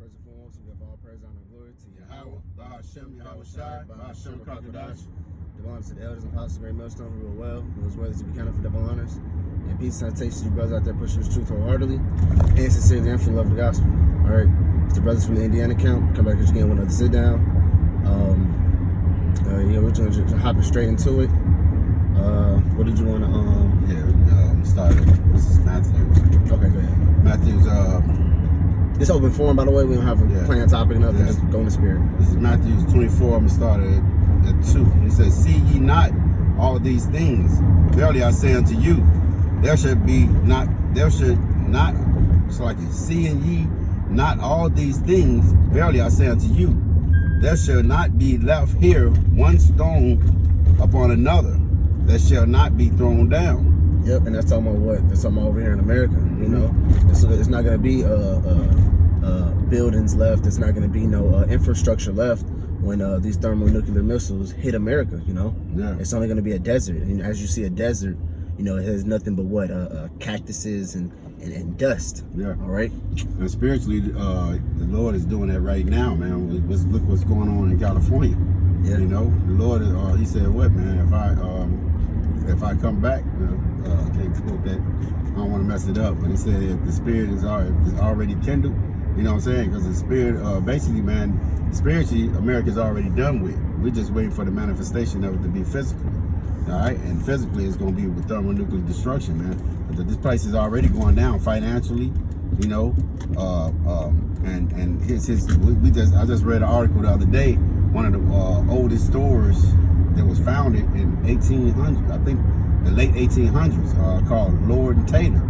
First and foremost, we give all praise, honor, and glory to Yahweh, Ba'Hashem, Yahweh Shai, Ba'Hashem, Kakadash. Double honors to the elders and apostles, great millstone who rule well, who is worthy to be counted for double honors. And peace and salutation to you brothers out there pushing this truth wholeheartedly and sincerely and for the love of the gospel. All right, it's the brothers from the Indiana camp. Come back again with another sit down. We're just hopping straight into it. What did you want to Started. This is Matthews. Okay, go ahead. Matthews. It's open forum, by the way. We don't have a planned topic, nothing. Yeah. Just go in the spirit. This is Matthews 24. I'm gonna start at 2. He says, "See ye not all these things? Verily I say unto you, there should not. It's like seeing ye not all these things. Verily I say unto you, there shall not be left here one stone upon another that shall not be thrown down." Yep, and that's talking about what? That's talking about over here in America. You know, it's not going to be buildings left. It's not going to be no infrastructure left when these thermonuclear missiles hit America. You know, It's only going to be a desert, and as you see a desert, you know, it has nothing but what cactuses and dust. Yeah. All right. And spiritually, the Lord is doing that right now, man. Look what's going on in California. Yeah. You know, the Lord, He said, "What, man? If I come back, I can't quote that. I don't want to mess it up." But He said, "If the Spirit is already kindled, you know what I'm saying? Because the Spirit, basically, man, spiritually, America's already done with. We're just waiting for the manifestation of it to be physically." All right, and physically it's going to be with thermonuclear destruction, man. But this place is already going down financially, you know. I just read an article the other day. One of the oldest stores that was founded in 1800, I think, the late 1800s, called Lord and Taylor.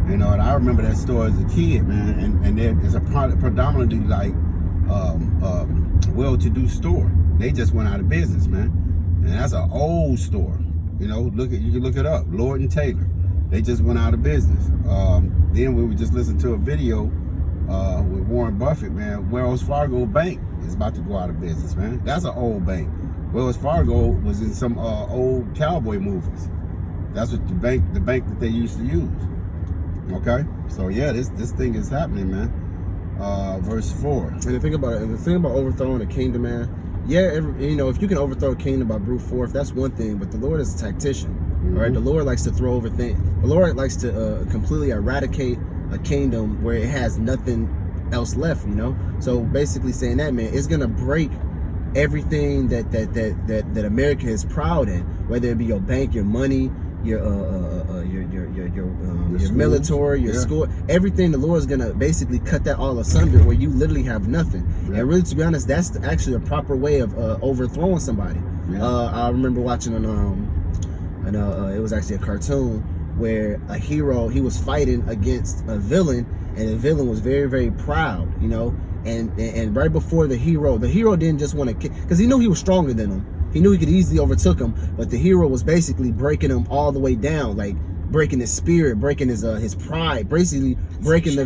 You know, and I remember that store as a kid, man. And it's a predominantly like well-to-do store. They just went out of business, man. And that's an old store. You know, you can look it up. Lord and Taylor. They just went out of business. Then we would just listen to a video with Warren Buffett, man. Wells Fargo Bank is about to go out of business, man. That's an old bank. Wells Fargo was in some old cowboy movies. That's what the bank that they used to use. Okay? So yeah, this thing is happening, man. Verse 4. And the thing about overthrowing a kingdom, man. Yeah, you know, if you can overthrow a kingdom by brute force, that's one thing. But the Lord is a tactician, all right? The Lord likes to throw over things. The Lord likes to completely eradicate a kingdom where it has nothing else left, you know? So basically saying that, man, it's gonna break everything that America is proud in, whether it be your bank, your money, your military, your school, everything. The Lord's gonna basically cut that all asunder, where you literally have nothing. Yeah. And really, to be honest, that's actually a proper way of overthrowing somebody. Yeah. I remember watching it was actually a cartoon where a hero, he was fighting against a villain, and the villain was very, very proud, you know. And right before the hero didn't just want to kill, because he knew he was stronger than him. He knew he could easily overtook him, but the hero was basically breaking him all the way down, like breaking his spirit, breaking his pride, basically breaking the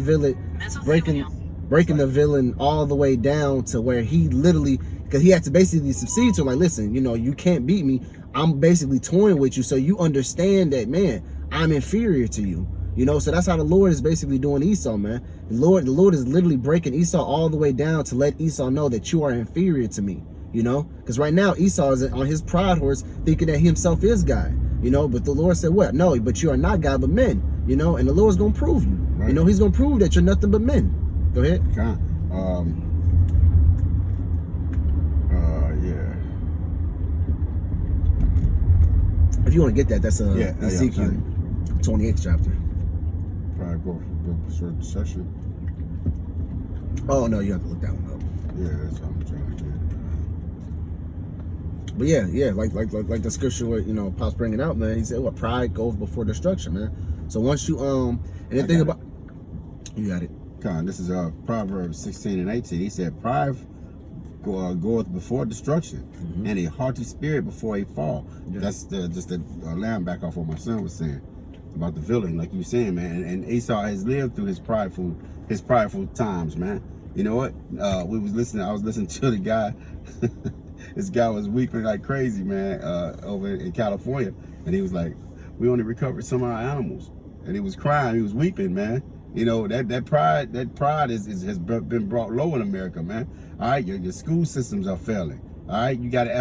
villain all the way down to where he literally, because he had to basically succeed to, like, listen, you know, you can't beat me. I'm basically toying with you, so you understand that, man, I'm inferior to you. You know, so that's how the Lord is basically doing Esau, man. The Lord is literally breaking Esau all the way down to let Esau know that you are inferior to me. You know, because right now Esau is on his pride horse, thinking that he himself is God. You know, but the Lord said, "What? No, but you are not God, but men." You know, and the Lord's gonna prove you. Right. You know, He's gonna prove that you're nothing but men. Go ahead. Yeah. If you want to get that, that's Ezekiel 28th chapter. Probably go for a certain session. Oh no, you have to look that one up. Yeah, that's what I'm trying to get. But yeah, like the scripture where, you know, Pop's bringing out, man. He said, "Well, pride goes before destruction, man." So once you and the thing about you got it. This is Proverbs 16:18. He said, "Pride goeth before destruction, and a haughty spirit before a fall." Yeah. That's just the lamb back off what my son was saying about the villain, like you saying, man. And Esau has lived through his prideful times, man. You know what? I was listening to the guy. This guy was weeping like crazy, man, over in California. And he was like, "We only recovered some of our animals." And he was crying. He was weeping, man. You know, that pride has been brought low in America, man. All right, your school systems are failing. All right, you got an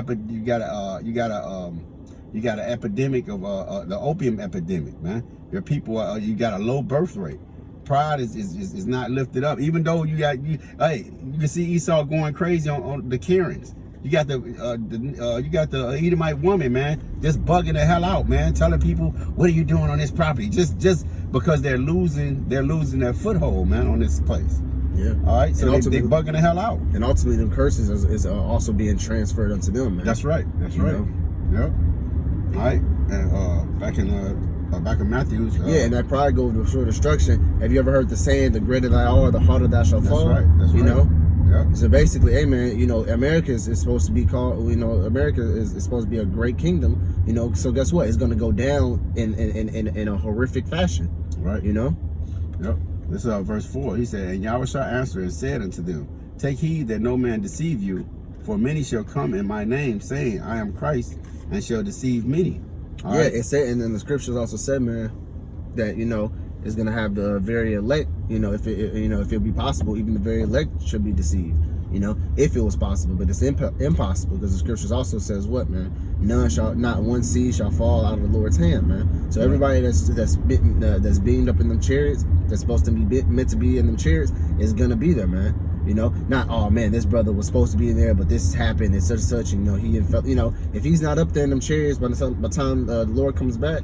epidemic of the opium epidemic, man. Your people you got a low birth rate. Pride is not lifted up, even though you can see Esau going crazy on the Karens. You got the Edomite woman, man, just bugging the hell out, man, telling people, what are you doing on this property? Just because they're losing their foothold, man, on this place. Yeah. All right. So they bugging the hell out. And ultimately, them curses is also being transferred unto them, man. That's right. That's right. Yep. All right. And back in Matthew. Yeah, and that pride goes before destruction. Have you ever heard the saying, "The greater thou art, the harder thou shalt fall"? That's right. That's right. You know. Yeah. So basically, hey man, you know, America is supposed to be called, you know, America is supposed to be a great kingdom, you know. So guess what? It's going to go down in a horrific fashion, right? You know. Yep. This is verse 4. He said, and Yahweh shall answer and said unto them, take heed that no man deceive you, for many shall come in my name, saying, I am Christ, and shall deceive many. All right? It said, and then the scriptures also said, man, that, you know, it's gonna have the very elect, you know, if it be possible, even the very elect should be deceived, you know, if it was possible. But it's impossible, because the scriptures also says what, man? Not one seed shall fall out of the Lord's hand, man. So everybody that's beamed up in them chariots, that's supposed to be meant to be in them chariots, is gonna be there, man. You know, not, oh man, this brother was supposed to be in there, but this happened and such, and you know, he felt, you know, if he's not up there in them chariots by the time the Lord comes back,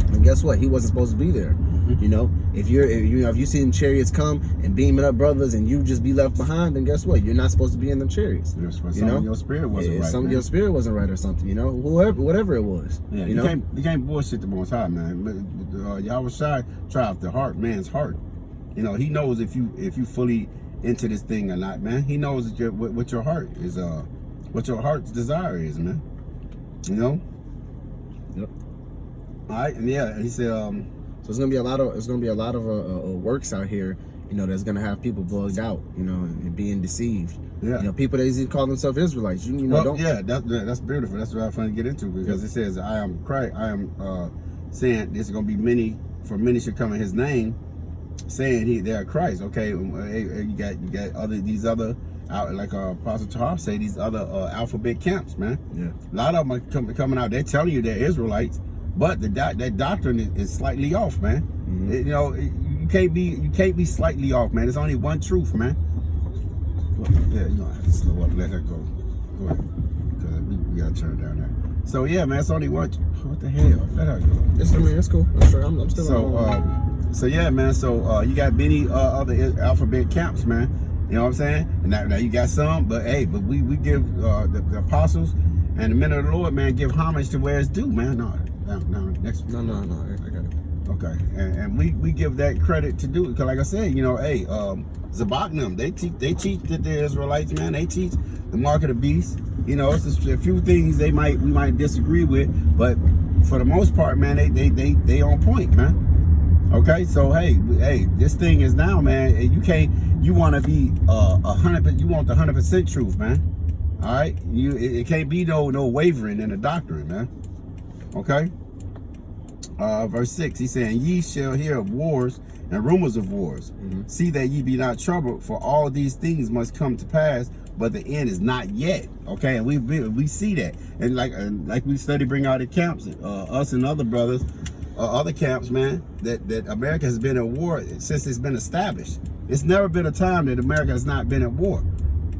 and guess what? He wasn't supposed to be there. You know, if you see them chariots come and beaming up brothers, and you just be left behind, then guess what? You're not supposed to be in them chariots. Your spirit wasn't right. Some of your spirit wasn't right or something. You know, whatever it was. Yeah, you know, you can't bullshit the Most High, man. Yahweh Shai tried the man's heart. You know, he knows if you fully into this thing or not, man. He knows what your heart is, what your heart's desire is, man. You know. Yep. All right, and yeah, he said. So it's gonna be a lot of works out here, you know, that's gonna have people bugged out, you know, and being deceived. Yeah. You know, people that even call themselves Israelites. You know, don't. Yeah, that's beautiful. That's what I'm trying to get into, because it says, I am Christ. I am saying there's gonna be many should come in His name, saying they are Christ. Okay, you got these other like Apostle Tahar say, these other alphabet camps, man. Yeah. A lot of them are coming out. They're telling you they're Israelites. But that doctrine is slightly off, man. Mm-hmm. You know, you can't be slightly off, man. There's only one truth, man. Yeah, you know, I have to slow up, let her go. Go ahead, because we gotta turn down there. So yeah, man, it's only one. What the hell? Let her go. It's cool. I'm still. So yeah, man. So you got many other alphabet camps, man. You know what I'm saying? And now you got some, but we give the apostles and the men of the Lord, man, give homage to where it's due, man. No, next. No, I got it. Okay, and we give that credit to do it, because like I said, you know, Zabaknam, they teach that they're Israelites, man. They teach the mark of the beast. You know, it's just a few things we might disagree with, but for the most part, man, they on point, man. Okay, so hey, this thing is now, man. You want to be 100%. You want the 100% truth, man. All right, it can't be no wavering in the doctrine, man. Okay. Verse 6, he's saying, ye shall hear of wars and rumors of wars. Mm-hmm. See that ye be not troubled, for all these things must come to pass, but the end is not yet. Okay, and we see that, and like we study, bring out the camps, us and other brothers, other camps, man. That America has been at war since it's been established. It's never been a time that America has not been at war.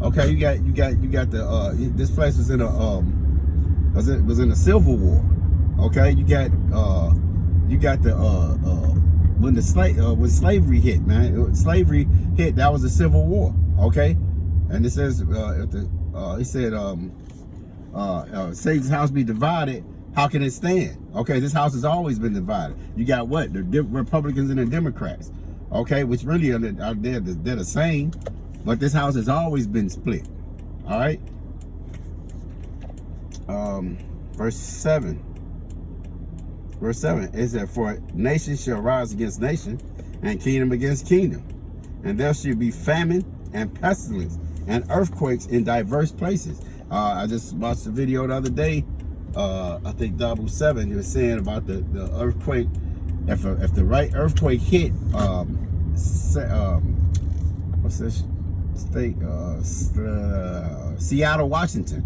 Okay, you got the this place was in a civil war. Okay, you got the when slavery hit, man. Slavery hit, that was a civil war. Okay, and it says he said Satan's house be divided, how can it stand? Okay, this house has always been divided. You got what? The Republicans and the Democrats. Okay, which really are they're the same, but this house has always been split. All right. Verse 7. Verse 7, it said, for nation shall rise against nation, and kingdom against kingdom. And there shall be famine and pestilence and earthquakes in diverse places. I just watched a video the other day. I think Dabu 7, he was saying about the earthquake. If the right earthquake hit what's this state? Seattle, Washington.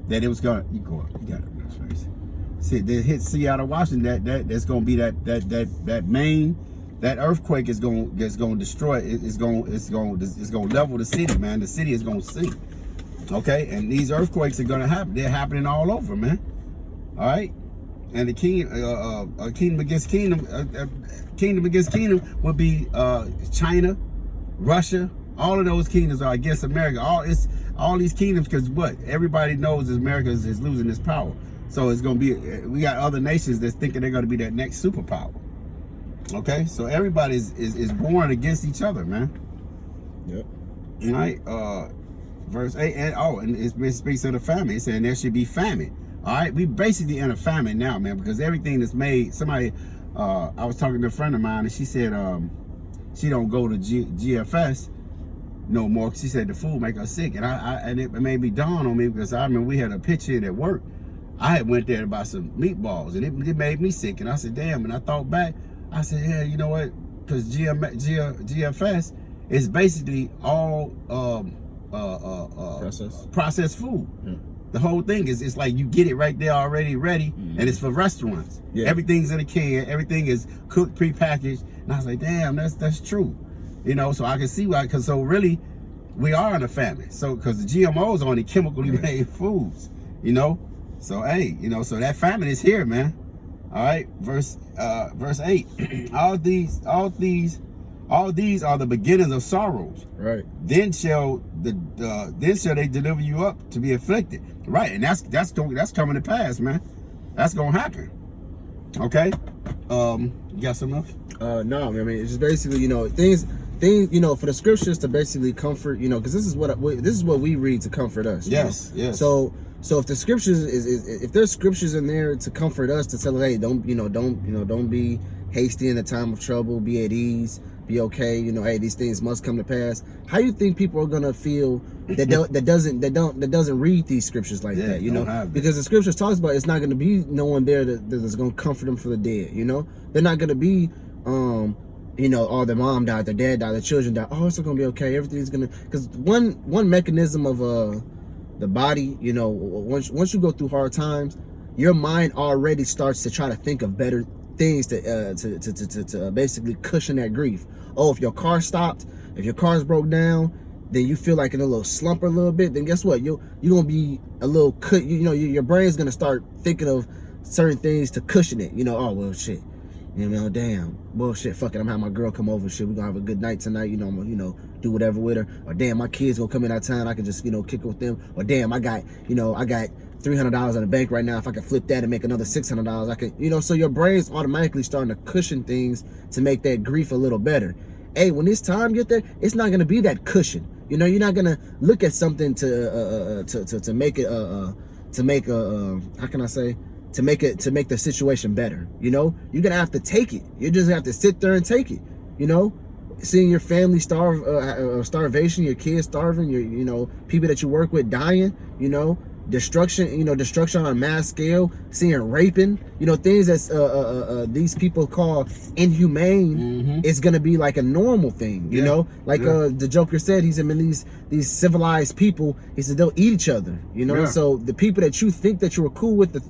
That it was gonna. You go up. You got it. No space. See, they hit Seattle, Washington. That's gonna be that main. That earthquake is going to destroy. It's going to level the city, man. The city is going to sink. Okay, and these earthquakes are going to happen. They're happening all over, man. All right, and the kingdom against kingdom, kingdom against kingdom would be China, Russia. All of those kingdoms are against America. All these kingdoms, because what everybody knows is America is losing its power. So it's going to be. We got other nations that's thinking they're going to be that next superpower. Okay, so everybody is born against each other, man. Yep. Right. Verse 8, and it speaks of the famine. It said there should be famine. All right, we basically in a famine now, man, because everything that's made. Somebody, I was talking to a friend of mine, and she said she don't go to GFS no more. She said the food make her sick, and it made me dawn on me, because I remember we had a pitch at work. I had went there to buy some meatballs, and it made me sick, and I said, damn. And I thought back, I said, yeah, you know what? Because GFS is basically all processed food. Yeah. The whole thing is, it's like you get it right there already ready, and it's for restaurants. Yeah. Everything's in a can, everything is cooked, prepackaged, and I was like, damn, that's true. You know, so I can see why. Because so really, we are in a famine. So because the GMOs are only chemically made foods. You know, so hey, you know, so that famine is here, man. All right, verse 8. all these are the beginnings of sorrows. Right. Then shall they deliver you up to be afflicted. Right, and that's coming to pass, man. That's gonna happen. Okay. You got something else? No, I mean it's just basically, you know, things, you know, for the scriptures to basically comfort, you know, because this is what we read to comfort us. Yes. Know? Yes. So if the scriptures if there's scriptures in there to comfort us, to tell us, hey, don't be hasty in the time of trouble, be at ease, be okay, you know, hey, these things must come to pass. How you think people are gonna feel that doesn't read these scriptures like that, you know? Because the scriptures talks about it's not gonna be no one there that's gonna comfort them for the dead, you know? They're not gonna be you know, oh, their mom died, their dad died, their children died. Oh, it's gonna be okay. Everything's gonna, because one mechanism of the body, you know, once you go through hard times, your mind already starts to try to think of better things to basically cushion that grief. Oh, if your car stopped, if your car's broke down, then you feel like in a little slump a little bit, then guess what? You're gonna be a little you know, your brain's gonna start thinking of certain things to cushion it. You know, oh well, shit. You know, damn, bullshit, fuck it, I'm having my girl come over, shit, we're gonna have a good night tonight, you know, I'm gonna, you know, do whatever with her. Or damn, my kids gonna come in out of town, I can just, you know, kick it with them. Or damn, I got $300 in the bank right now, if I can flip that and make another $600, I can, you know, so your brain's automatically starting to cushion things to make that grief a little better. Hey, when this time get there, it's not gonna be that cushion. You know, you're not gonna look at something to make it how can I say, to make the situation better. You know, you're gonna have to take it. You just have to sit there and take it. You know, seeing your family starvation, your kids starving, you know, people that you work with dying, you know, destruction on a mass scale, seeing raping, you know, things that these people call inhumane, it's gonna be like a normal thing, you know, like the Joker said, he's in these civilized people, he said they'll eat each other, you know. So the people that you think that you were cool with, the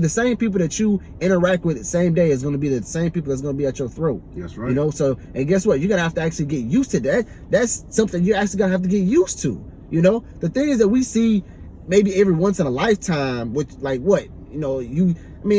same people that you interact with the same day is going to be the same people that's going to be at your throat. That's right. You know, so, and guess what? You're going to have to actually get used to that. That's something you're actually going to have to get used to. You know, the things that we see maybe every once in a lifetime, which, like, what, you know,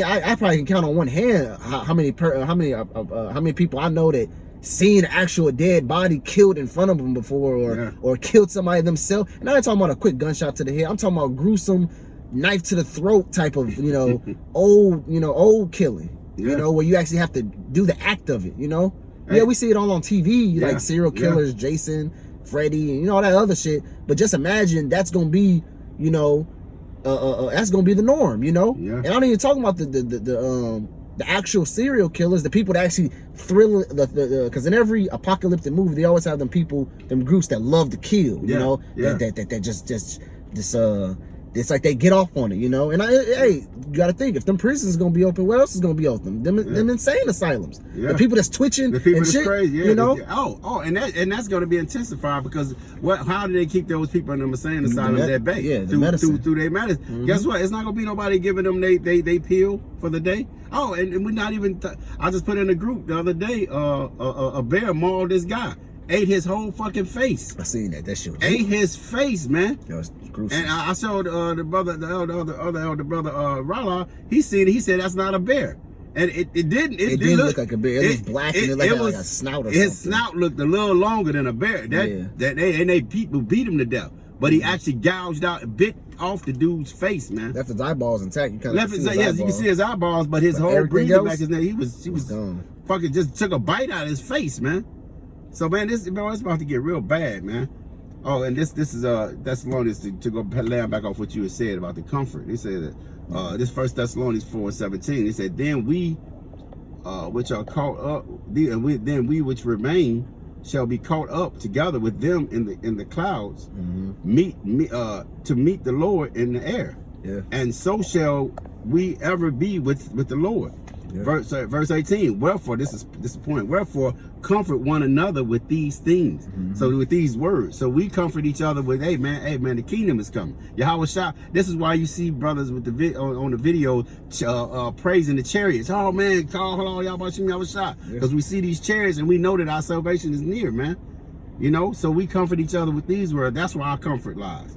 I probably can count on one hand how many people I know that seen an actual dead body killed in front of them before, or killed somebody themselves. And I'm not talking about a quick gunshot to the head. I'm talking about gruesome knife to the throat type of, you know, old killing, you know, where you actually have to do the act of it, you know. Hey. Yeah, we see it all on TV, like serial killers, Jason, Freddy, and you know, all that other shit. But just imagine that's gonna be, you know, that's gonna be the norm, you know. And I'm not even talking about the actual serial killers, the people that actually thrill because in every apocalyptic movie they always have them groups that love to kill, you know, that it's like they get off on it, you know. And hey, you got to think, if them prisons is gonna be open, what else is gonna be open? Them insane asylums, the people that's twitching, the people and that's shit, crazy, you know. And that's gonna be intensified because how do they keep those people in them insane asylums at bay? Yeah, through their medicine. Guess what? It's not gonna be nobody giving them they pill for the day. Oh, and we're not even. I just put in a group the other day. A bear mauled this guy. Ate his whole fucking face. I seen that. That shit was ate his face, man. That was gruesome. And I showed the brother, the elder brother, Rala. He seen it. He said that's not a bear, and it didn't. It didn't look like a bear. It was black and it looked like a snout or something. His snout looked a little longer than a bear. They people beat him to death, but he actually gouged out a bit off the dude's face, man. Left his eyeballs intact. You kind of you can see his eyeballs, but his whole breathing back his neck. He was fucking just took a bite out of his face, man. So man, it's about to get real bad, man. Oh, and this is Thessalonians to go land back off what you had said about the comfort. He said that this 1 Thessalonians 4:17. He said, then we which are caught up, then we which remain shall be caught up together with them in the clouds, to meet the Lord in the air. Yeah. And so shall we ever be with the Lord. Yeah. Verse 18. Wherefore, this is the point. Wherefore, comfort one another with these things. So with these words. So we comfort each other with, hey man, the kingdom is coming. Yahweh Shah. This is why you see brothers with on the video praising the chariots. Oh man, call Yahweh Shah. Because we see these chariots and we know that our salvation is near, man. You know, so we comfort each other with these words. That's where our comfort lies.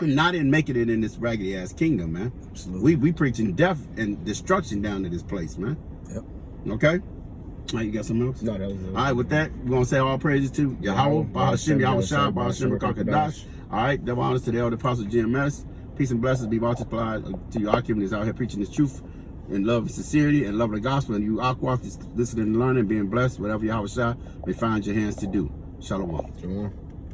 Not in making it in this raggedy ass kingdom, man. Absolutely. We preaching death and destruction down to this place, man. Yep. Okay. All right, you got something else? No, that was it. All right, with that, we're gonna say all praises to Yahweh, Bahashim, Yahweh Shah, Bahashim, Kakadash. All right, double honors to the elder apostle GMS. Peace and blessings be multiplied to you. Akim is out here preaching this truth in love and sincerity and love of the gospel. And you Aqua, just listening and learning, being blessed, whatever Yahweh Shah may find your hands to do. Shalom. Shalom.